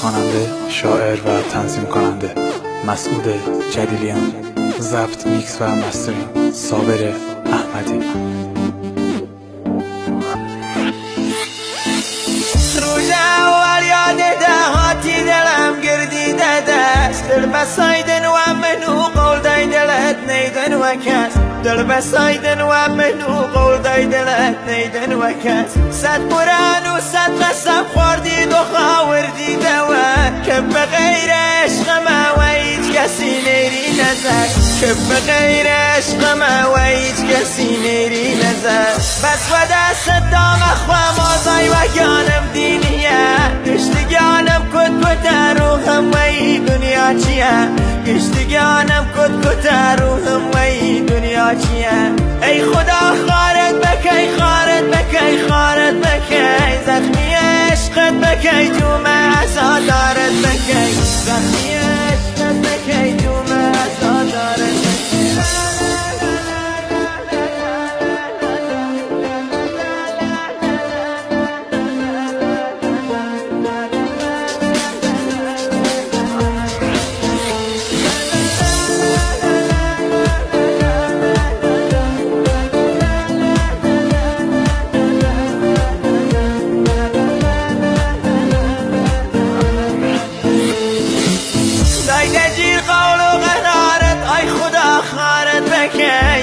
خواننده، شاعر و تنظیم کننده مسعود جلیلیان. ضبط، میکس و مسترینگ صابر احمدی. روز اول یاد دهاتی دلم گردیده دست، دل بسایدن و منو قول دای دلت نیدن و کس، دل بسایدن و منو قول دای دلت نیدن و کس. صد قرآن و صد قسم خوردید و خاوردیده و که بغیر عشق ما و هیچ کسی نیری نزد، که بغیر عشق ما و هیچ کسی نیری نزد. بس و دست دام اخوام آزای و گانم دینیه، گشتگانم کت کت روحم و ای دنیا چیه، گشتگانم کت کت روحم و ای دنیا چیه. ای خدا خارت بکی، خارت بکی، خارت بکی، زخمی عشقت بکی، جوم عزادارت بکی، زخمی عشقت بکی، جوم عزادارت بکی.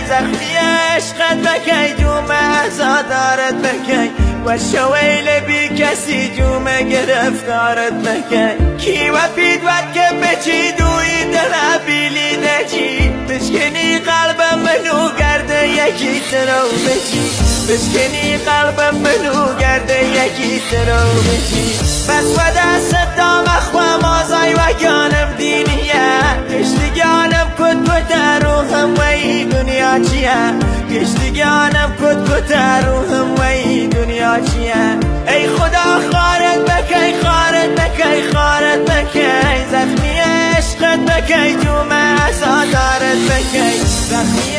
زخمی عشقت بکی، جوم عزادارت بکی، و شویل بی کسی جوم گرفتارت بکی. کی و پیدوت که بچی دوی دل بیلی نجی، بشکنی قلبم منو گرده یکی ترو بچی، بشکنی قلبم منو گرده یکی ترو بچی. بس و دست دام اخوام آزای و گانم دینیه، گشتگانم کت کت روحم و ای دنیا چیه، گشتگانم کت کت روحم و ای دنیا چیه. ای خدا خارت بکی، خارت بکی، خارت بکی، زخمی عشقت بکی، جوم عزادارت بکی، زخمی